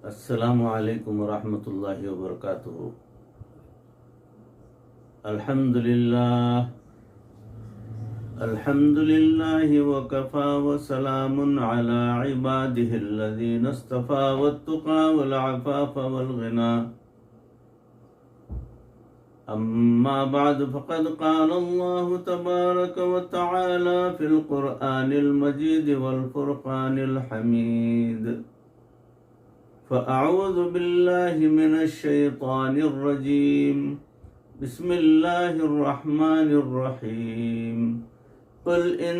السلام علیکم ورحمۃ اللہ وبرکاتہ۔ الحمد للہ وکفا وسلام علی عباده الذین اصطفى والتقى والعفاف والغنى اما بعد فقد قال اللہ تبارک وتعالی فی القرآن المجید والفرقان الحمید فأعوذ بالله من الشيطان الرجيم بسم الله الرحمن الرحيم قل إن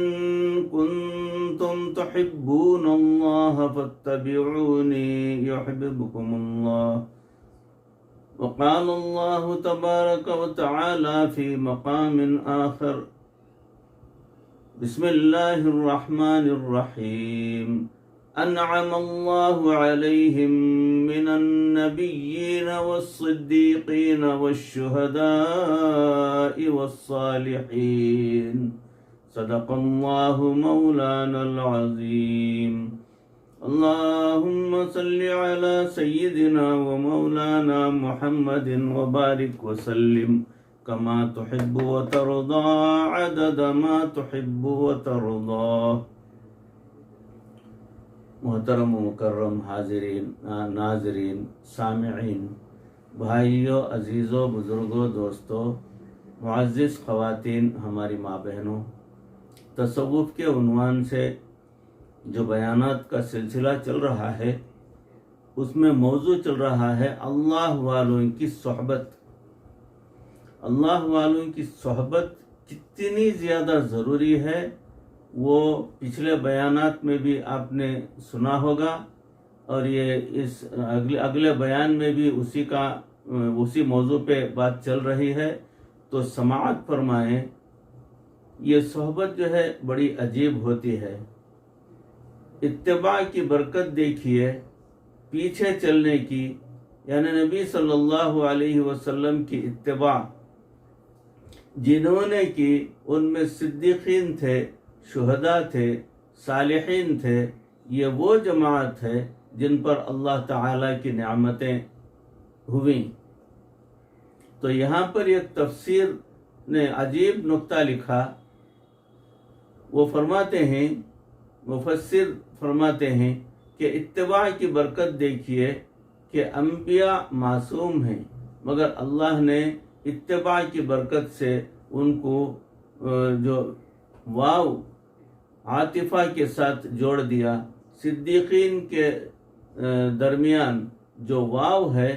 كنتم تحبون الله فاتبعوني يحببكم الله وقال الله تبارك وتعالى في مقام آخر بسم الله الرحمن الرحيم أنعم الله عليهم من النبيين والصديقين والشهداء والصالحين صدق الله مولانا العظيم اللهم صل على سيدنا ومولانا محمد وبارك وسلم كما تحب وترضى عدد ما تحب وترضى۔ محترم و مکرم حاضرین، ناظرین، سامعین، بھائیوں، عزیزوں، بزرگوں، دوستوں، معزز خواتین، ہماری ماں بہنوں، تصوف کے عنوان سے جو بیانات کا سلسلہ چل رہا ہے اس میں موضوع چل رہا ہے اللہ والوں کی صحبت۔ اللہ والوں کی صحبت کتنی زیادہ ضروری ہے وہ پچھلے بیانات میں بھی آپ نے سنا ہوگا، اور یہ اس اگلے بیان میں بھی اسی موضوع پہ بات چل رہی ہے، تو سماعت فرمائیں۔ یہ صحبت جو ہے بڑی عجیب ہوتی ہے۔ اتباع کی برکت دیکھیے، پیچھے چلنے کی، یعنی نبی صلی اللہ علیہ وسلم کی اتباع جنہوں نے کی ان میں صدیقین تھے، شہداء تھے، صالحین تھے۔ یہ وہ جماعت ہے جن پر اللہ تعالیٰ کی نعمتیں ہوئیں۔ تو یہاں پر ایک تفسیر نے عجیب نکتہ لکھا۔ وہ فرماتے ہیں، مفسر فرماتے ہیں کہ اتباع کی برکت دیکھیے کہ انبیاء معصوم ہیں، مگر اللہ نے اتباع کی برکت سے ان کو جو واو عاطفہ کے ساتھ جوڑ دیا۔ صدیقین کے درمیان جو واو ہے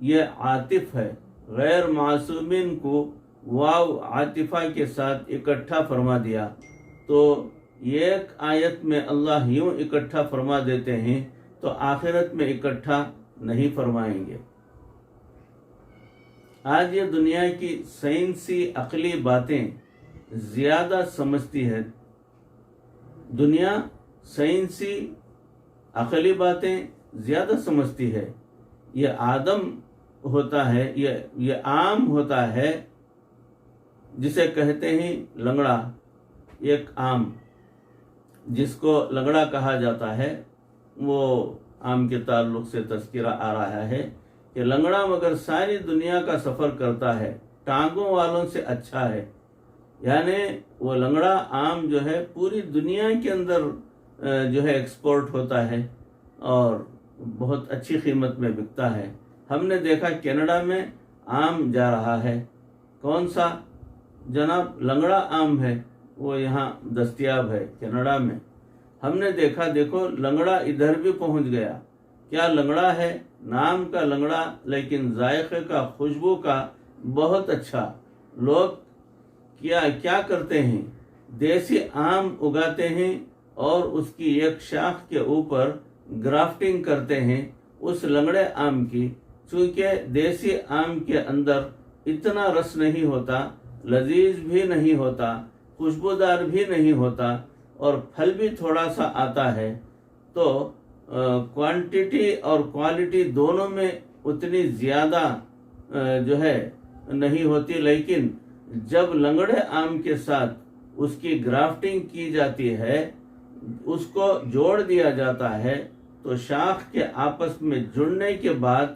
یہ عاطف ہے، غیر معصومین کو واو عاطفہ کے ساتھ اکٹھا فرما دیا۔ تو ایک آیت میں اللہ یوں اکٹھا فرما دیتے ہیں تو آخرت میں اکٹھا نہیں فرمائیں گے۔ آج یہ دنیا کی سائنسی عقلی باتیں زیادہ سمجھتی ہے۔ دنیا سائنسی عقلی باتیں زیادہ سمجھتی ہے۔ یہ آدم ہوتا ہے، یہ عام ہوتا ہے جسے کہتے ہیں لنگڑا۔ ایک عام جس کو لنگڑا کہا جاتا ہے، وہ عام کے تعلق سے تذکرہ آ رہا ہے کہ لنگڑا مگر ساری دنیا کا سفر کرتا ہے، ٹانگوں والوں سے اچھا ہے۔ یعنی وہ لنگڑا عام جو ہے پوری دنیا کے اندر جو ہے ایکسپورٹ ہوتا ہے اور بہت اچھی قیمت میں بکتا ہے۔ ہم نے دیکھا کینیڈا میں عام جا رہا ہے۔ کون سا جناب؟ لنگڑا عام ہے، وہ یہاں دستیاب ہے کینیڈا میں۔ ہم نے دیکھا، دیکھو لنگڑا ادھر بھی پہنچ گیا۔ کیا لنگڑا ہے؟ نام کا لنگڑا، لیکن ذائقے کا، خوشبو کا بہت اچھا۔ لوگ کیا کرتے ہیں؟ دیسی آم اگاتے ہیں اور اس کی ایک شاخ کے اوپر گرافٹنگ کرتے ہیں اس لنگڑے آم کی، چونکہ دیسی آم کے اندر اتنا رس نہیں ہوتا، لذیذ بھی نہیں ہوتا، خوشبودار بھی نہیں ہوتا، اور پھل بھی تھوڑا سا آتا ہے، تو کوانٹیٹی اور کوالٹی دونوں میں اتنی زیادہ جو ہے نہیں ہوتی۔ لیکن جب لنگڑے آم کے ساتھ اس کی گرافٹنگ کی جاتی ہے، اس کو جوڑ دیا جاتا ہے، تو شاخ کے آپس میں جڑنے کے بعد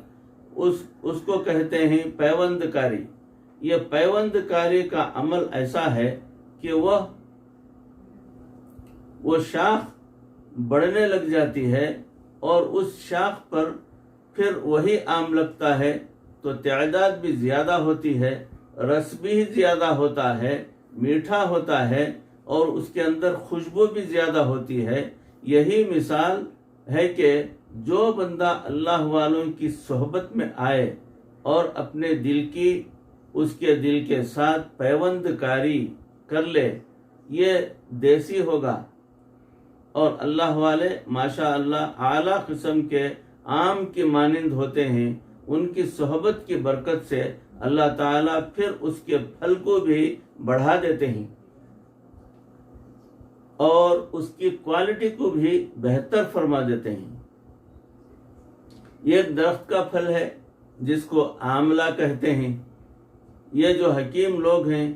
اس کو کہتے ہیں پیوند کاری۔ یہ پیوند کاری کا عمل ایسا ہے کہ وہ شاخ بڑھنے لگ جاتی ہے اور اس شاخ پر پھر وہی آم لگتا ہے، تو تعداد بھی زیادہ ہوتی ہے، رس بھی زیادہ ہوتا ہے، میٹھا ہوتا ہے اور اس کے اندر خوشبو بھی زیادہ ہوتی ہے۔ یہی مثال ہے کہ جو بندہ اللہ والوں کی صحبت میں آئے اور اپنے اس کے دل کے ساتھ پیوند کاری کر لے، یہ دیسی ہوگا، اور اللہ والے ماشاء اللہ اعلیٰ قسم کے آم کی مانند ہوتے ہیں۔ ان کی صحبت کی برکت سے اللہ تعالیٰ پھر اس کے پھل کو بھی بڑھا دیتے ہیں اور اس کی کوالٹی کو بھی بہتر فرما دیتے ہیں۔ یہ ایک درخت کا پھل ہے جس کو آملہ کہتے ہیں۔ یہ جو حکیم لوگ ہیں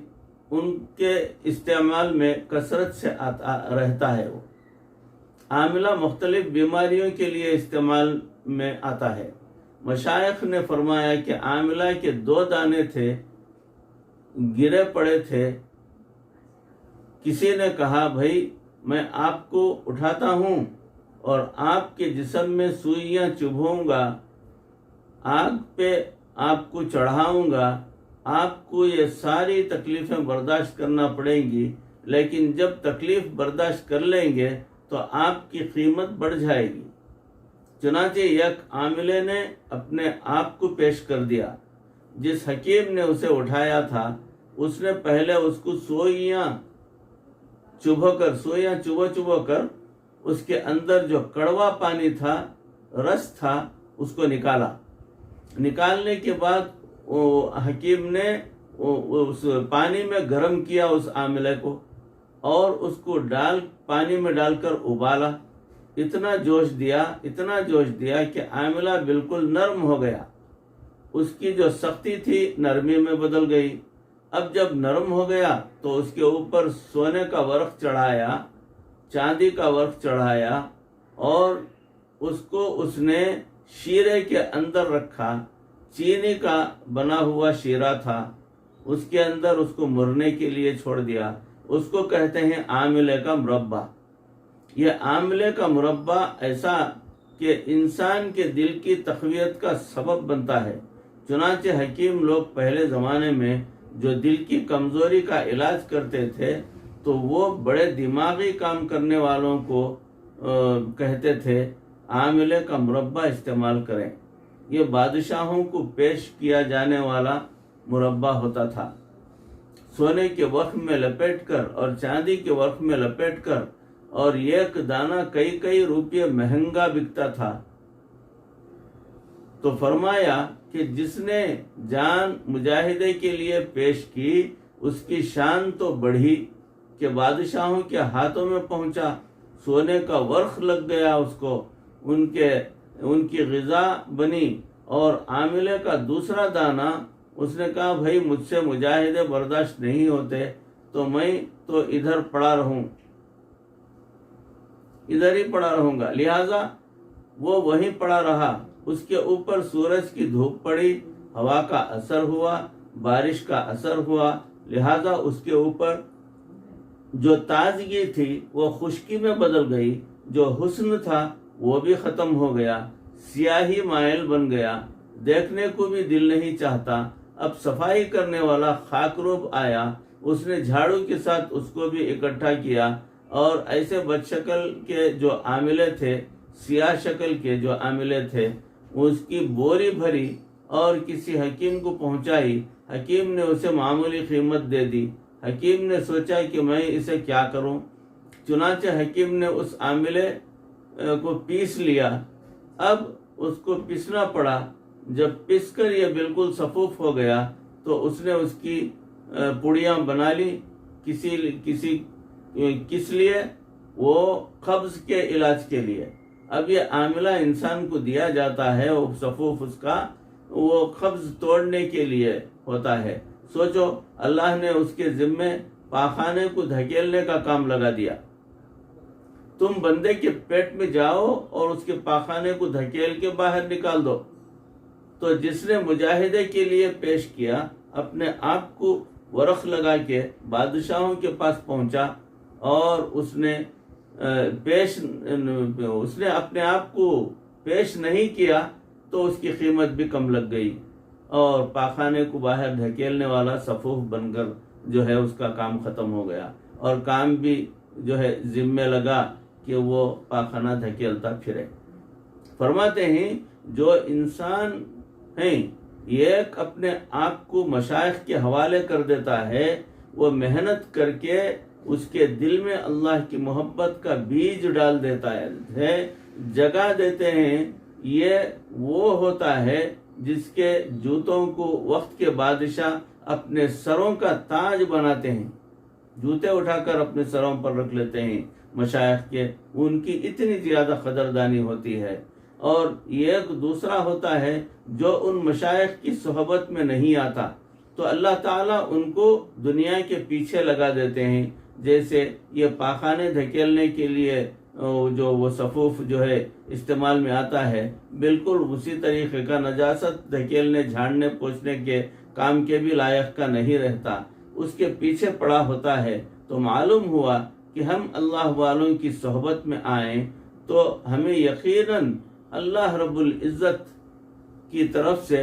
ان کے استعمال میں کثرت سے رہتا ہے۔ وہ آملہ مختلف بیماریوں کے لیے استعمال میں آتا ہے۔ مشائخ نے فرمایا کہ آملہ کے 2 دانے تھے، گرے پڑے تھے۔ کسی نے کہا بھائی میں آپ کو اٹھاتا ہوں اور آپ کے جسم میں سوئیاں چبھوں گا، آگ پہ آپ کو چڑھاؤں گا، آپ کو یہ ساری تکلیفیں برداشت کرنا پڑیں گی، لیکن جب تکلیف برداشت کر لیں گے تو آپ کی قیمت بڑھ جائے گی۔ چنانچہ یک عاملے نے اپنے آپ کو پیش کر دیا۔ جس حکیم نے اسے اٹھایا تھا اس نے پہلے اس کو سوئیاں چبھو کر اس کے اندر جو کڑوا پانی تھا، رس تھا، اس کو نکالنے کے بعد حکیم نے اس پانی میں گرم کیا اس عاملے کو اور اس کو پانی میں ڈال کر ابالا۔ اتنا جوش دیا کہ عاملہ بالکل نرم ہو گیا۔ اس کی جو سختی تھی نرمی میں بدل گئی۔ اب جب نرم ہو گیا تو اس کے اوپر سونے کا ورق چڑھایا، چاندی کا ورق چڑھایا اور اس نے شیرے کے اندر رکھا۔ چینی کا بنا ہوا شیرہ تھا، اس کے اندر اس کو مرنے کے لیے چھوڑ دیا۔ اس کو کہتے ہیں آملے کا مربع۔ یہ آملے کا مربع ایسا کہ انسان کے دل کی تقویت کا سبب بنتا ہے۔ چنانچہ حکیم لوگ پہلے زمانے میں جو دل کی کمزوری کا علاج کرتے تھے تو وہ بڑے دماغی کام کرنے والوں کو کہتے تھے آملے کا مربع استعمال کریں۔ یہ بادشاہوں کو پیش کیا جانے والا مربع ہوتا تھا۔ سونے کے ورق میں لپیٹ کر اور چاندی کے ورق میں لپیٹ کر، اور ایک دانہ کئی روپے مہنگا بکتا تھا۔ تو فرمایا کہ جس نے جان مجاہدے کے لیے پیش کی اس کی شان تو بڑھی کہ بادشاہوں کے ہاتھوں میں پہنچا، سونے کا ورق لگ گیا، اس کو ان کی غذا بنی۔ اور عاملے کا دوسرا دانہ اس نے کہا بھائی مجھ سے مجاہدے برداشت نہیں ہوتے تو میں تو ادھر ہی پڑا رہوں گا، لہذا وہ وہیں پڑا رہا۔ اس کے اوپر سورج کی دھوپ پڑی، ہوا کا اثر ہوا، بارش کا اثر ہوا، لہذا اس کے اوپر جو تازگی تھی وہ خشکی میں بدل گئی، جو حسن تھا وہ بھی ختم ہو گیا، سیاہی مائل بن گیا، دیکھنے کو بھی دل نہیں چاہتا۔ اب صفائی کرنے والا خاکروب آیا، اس نے جھاڑو کے ساتھ اس کو بھی اکٹھا کیا اور ایسے بد شکل کے جو عاملے تھے، سیاہ شکل کے جو عاملے تھے، اس کی بوری بھری اور کسی حکیم کو پہنچائی۔ حکیم نے اسے معمولی قیمت دے دی۔ حکیم نے سوچا کہ میں اسے کیا کروں، چنانچہ حکیم نے اس عاملے کو پیس لیا۔ اب اس کو پیسنا پڑا۔ جب پیس کر یہ بالکل صفوف ہو گیا تو اس نے اس کی پڑیاں بنا لی۔ کس لیے؟ وہ قبض کے علاج کے لیے۔ اب یہ عاملہ انسان کو دیا جاتا ہے، وہ صفوف اس کا وہ قبض توڑنے کے لیے ہوتا ہے۔ سوچو اللہ نے اس کے ذمے پاخانے کو دھکیلنے کا کام لگا دیا۔ تم بندے کے پیٹ میں جاؤ اور اس کے پاخانے کو دھکیل کے باہر نکال دو۔ تو جس نے مجاہدے کے لیے پیش کیا، اپنے آپ کو ورق لگا کے بادشاہوں کے پاس پہنچا اور اس نے اپنے آپ کو پیش نہیں کیا تو اس کی قیمت بھی کم لگ گئی، اور پاخانے کو باہر دھکیلنے والا صفوف بن کر جو ہے اس کا کام ختم ہو گیا، اور کام بھی جو ہے ذمہ لگا کہ وہ پاخانہ دھکیلتا پھرے۔ فرماتے ہیں جو انسان ہیں ایک اپنے آپ کو مشائخ کے حوالے کر دیتا ہے، وہ محنت کر کے اس کے دل میں اللہ کی محبت کا بیج ڈال دیتا ہے، جگہ دیتے ہیں، یہ وہ ہوتا ہے جس کے جوتوں کو وقت کے بادشاہ اپنے سروں کا تاج بناتے ہیں، جوتے اٹھا کر اپنے سروں پر رکھ لیتے ہیں مشائخ کے، ان کی اتنی زیادہ قدردانی ہوتی ہے۔ اور ایک دوسرا ہوتا ہے جو ان مشائخ کی صحبت میں نہیں آتا، تو اللہ تعالیٰ ان کو دنیا کے پیچھے لگا دیتے ہیں، جیسے یہ پاخانے دھکیلنے کے لیے جو وہ صفوف جو ہے استعمال میں آتا ہے، بالکل اسی طریقے کا نجاست دھکیلنے جھاڑنے پوچھنے کے کام کے بھی لائق کا نہیں رہتا، اس کے پیچھے پڑا ہوتا ہے۔ تو معلوم ہوا کہ ہم اللہ والوں کی صحبت میں آئیں تو ہمیں یقیناً اللہ رب العزت کی طرف سے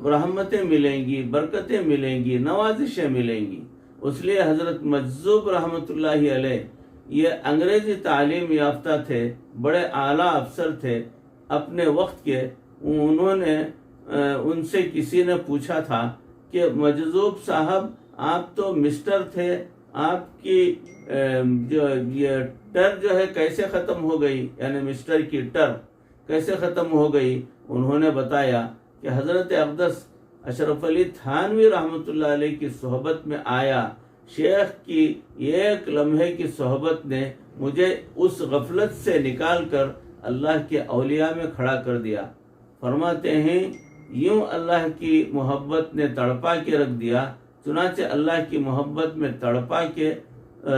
رحمتیں ملیں گی، برکتیں ملیں گی، نوازشیں ملیں گی۔ اس لیے حضرت مجذوب رحمۃ اللہ علیہ یہ انگریزی تعلیم یافتہ تھے، بڑے اعلیٰ افسر تھے اپنے وقت کے۔ انہوں نے ان سے کسی نے پوچھا تھا کہ مجذوب صاحب آپ تو مسٹر تھے، آپ کی جو یہ ٹر جو ہے کیسے ختم ہو گئی، یعنی مسٹر کی ٹر کیسے ختم ہو گئی؟ انہوں نے بتایا کہ حضرت اقدس اشرف علی تھانوی رحمۃ اللہ علیہ کی صحبت میں آیا، شیخ کی ایک لمحے کی صحبت نے مجھے اس غفلت سے نکال کر اللہ کے اولیاء میں کھڑا کر دیا۔ فرماتے ہیں یوں اللہ کی محبت نے تڑپا کے رکھ دیا، چنانچہ اللہ کی محبت میں تڑپا کے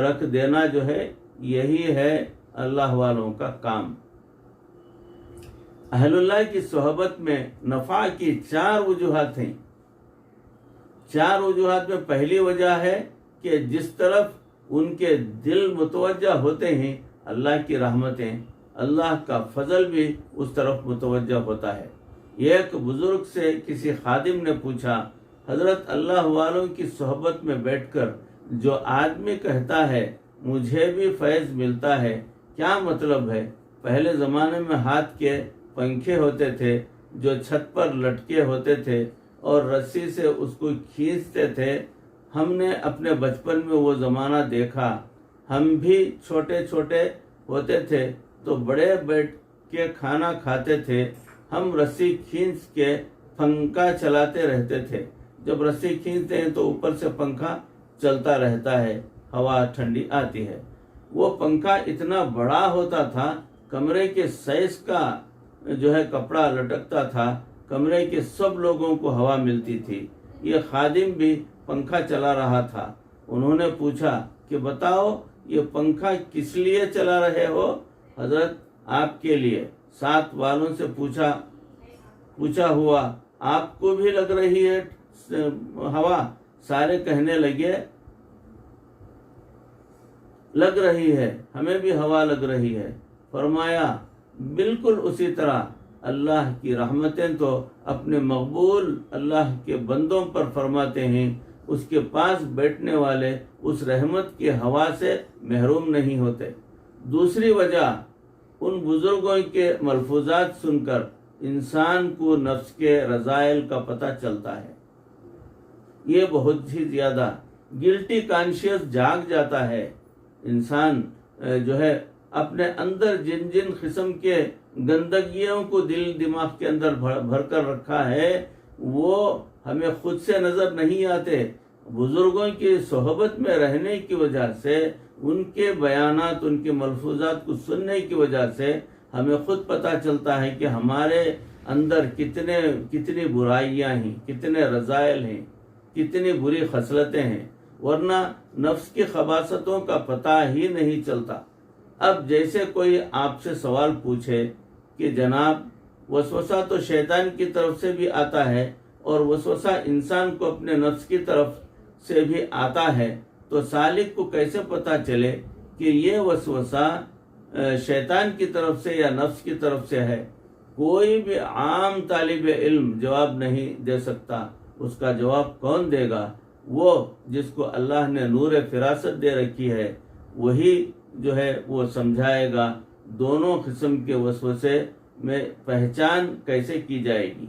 رکھ دینا جو ہے یہی ہے اللہ والوں کا کام۔ اہل اللہ کی صحبت میں نفع کی 4 وجوہات ہیں۔ 4 وجوہات میں پہلی وجہ ہے کہ جس طرف ان کے دل متوجہ ہوتے ہیں اللہ کی رحمتیں، اللہ کا فضل بھی اس طرف متوجہ ہوتا ہے۔ ایک بزرگ سے کسی خادم نے پوچھا، حضرت اللہ والوں کی صحبت میں بیٹھ کر جو آدمی کہتا ہے مجھے بھی فیض ملتا ہے، کیا مطلب ہے؟ پہلے زمانے میں ہاتھ کے پنکھے ہوتے تھے جو چھت پر لٹکے ہوتے تھے اور رسی سے اس کو کھینچتے تھے۔ ہم نے اپنے بچپن میں وہ زمانہ دیکھا، ہم بھی چھوٹے چھوٹے ہوتے تھے تو بڑے بیٹھ کے کھانا کھاتے تھے، ہم رسی کھینچ کے پنکھا چلاتے رہتے تھے۔ جب رسی کھینچتے ہیں تو اوپر سے پنکھا چلتا رہتا ہے، ہوا ٹھنڈی آتی ہے۔ وہ پنکھا اتنا بڑا ہوتا تھا، کمرے کے سائز کا جو ہے کپڑا لٹکتا تھا، کمرے کے سب لوگوں کو ہوا ملتی تھی۔ یہ خادم بھی پنکھا چلا رہا تھا۔ انہوں نے پوچھا کہ بتاؤ یہ پنکھا کس لیے چلا رہے ہو؟ حضرت آپ کے لیے۔ ساتھ والوں سے پوچھا ہوا آپ کو بھی لگ رہی ہے ہوا؟ سارے کہنے لگے لگ رہی ہے، ہمیں بھی ہوا لگ رہی ہے۔ فرمایا بالکل اسی طرح اللہ کی رحمتیں تو اپنے مقبول اللہ کے بندوں پر فرماتے ہیں، اس کے پاس بیٹھنے والے اس رحمت کی ہوا سے محروم نہیں ہوتے۔ دوسری وجہ، ان بزرگوں کے ملفوظات سن کر انسان کو نفس کے رذائل کا پتہ چلتا ہے۔ یہ بہت ہی زیادہ گلٹی کانشیس جاگ جاتا ہے۔ انسان جو ہے اپنے اندر جن جن قسم کے گندگیوں کو دل دماغ کے اندر بھر کر رکھا ہے وہ ہمیں خود سے نظر نہیں آتے۔ بزرگوں کی صحبت میں رہنے کی وجہ سے، ان کے بیانات، ان کے ملفوظات کو سننے کی وجہ سے ہمیں خود پتہ چلتا ہے کہ ہمارے اندر کتنی برائیاں ہیں، کتنے رذائل ہیں، کتنی بری خصلتیں ہیں، ورنہ نفس کی خباثتوں کا پتہ ہی نہیں چلتا۔ اب جیسے کوئی آپ سے سوال پوچھے کہ جناب وسوسہ تو شیطان کی طرف سے بھی آتا ہے اور وسوسہ انسان کو اپنے نفس کی طرف سے بھی آتا ہے، تو سالک کو کیسے پتہ چلے کہ یہ وسوسہ شیطان کی طرف سے یا نفس کی طرف سے ہے؟ کوئی بھی عام طالب علم جواب نہیں دے سکتا۔ اس کا جواب کون دے گا؟ وہ جس کو اللہ نے نور فراست دے رکھی ہے وہی جو ہے وہ سمجھائے گا دونوں قسم کے وسوسے میں پہچان کیسے کی جائے گی۔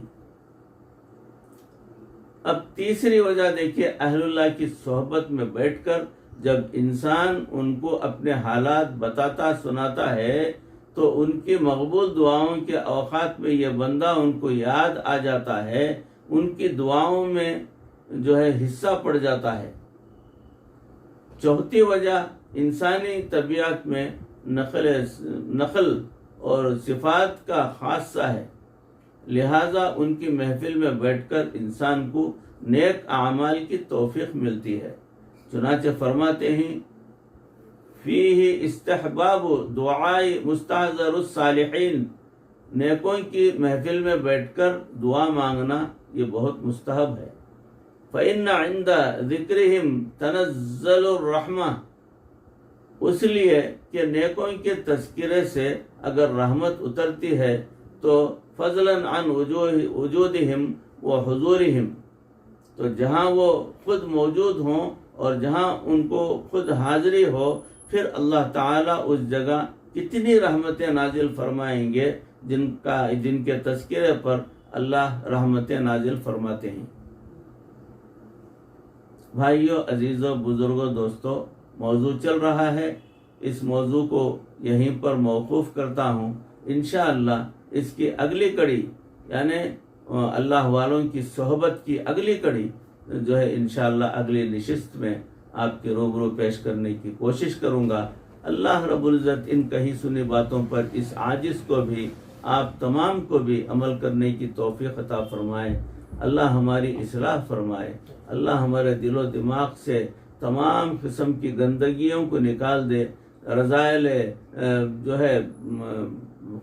اب تیسری وجہ دیکھیے، اہل اللہ کی صحبت میں بیٹھ کر جب انسان ان کو اپنے حالات بتاتا سناتا ہے تو ان کی مقبول دعاؤں کے اوقات میں یہ بندہ ان کو یاد آ جاتا ہے، ان کی دعاؤں میں جو ہے حصہ پڑ جاتا ہے۔ چوتھی وجہ، انسانی طبیعت میں نقل اور صفات کا خاصہ ہے، لہذا ان کی محفل میں بیٹھ کر انسان کو نیک اعمال کی توفیق ملتی ہے۔ چنانچہ فرماتے ہیں فیہ استحباب دعائی مستحضر الصالحین، نیکوں کی محفل میں بیٹھ کر دعا مانگنا یہ بہت مستحب ہے۔ فإن عند ذکرہم تنزل الرحمہ، اس لیے کہ نیکوں کے تذکرے سے اگر رحمت اترتی ہے تو فضلا عن وجودہم و حضورہم، تو جہاں وہ خود موجود ہوں اور جہاں ان کو خود حاضری ہو، پھر اللہ تعالیٰ اس جگہ کتنی رحمتیں نازل فرمائیں گے جن کے تذکرے پر اللہ رحمتیں نازل فرماتے ہیں۔ بھائیو، عزیزو، بزرگو، دوستو، موضوع چل رہا ہے، اس موضوع کو یہیں پر موقوف کرتا ہوں۔ انشاءاللہ اس کی اگلی کڑی یعنی اللہ والوں کی صحبت کی اگلی کڑی جو ہے انشاءاللہ اگلی نشست میں آپ کے روبرو پیش کرنے کی کوشش کروں گا۔ اللہ رب العزت ان کہی سنی باتوں پر اس عاجز کو بھی، آپ تمام کو بھی عمل کرنے کی توفیق عطا فرمائے۔ اللہ ہماری اصلاح فرمائے۔ اللہ ہمارے دل و دماغ سے تمام قسم کی گندگیوں کو نکال دے۔ رذائل جو ہے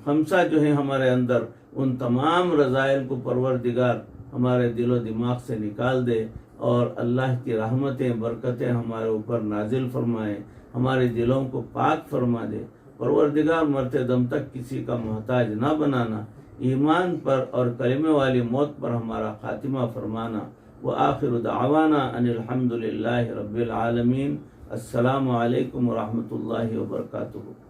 خمسہ جو ہے ہمارے اندر، ان تمام رذائل کو پروردگار ہمارے دل و دماغ سے نکال دے اور اللہ کی رحمتیں برکتیں ہمارے اوپر نازل فرمائے، ہمارے دلوں کو پاک فرما دے۔ پروردگار مرتے دم تک کسی کا محتاج نہ بنانا، ایمان پر اور کلمے والی موت پر ہمارا خاتمہ فرمانا۔ وآخر دعوانا ان الحمد للہ رب العالمین۔ السلام علیکم ورحمۃ اللہ وبرکاتہ۔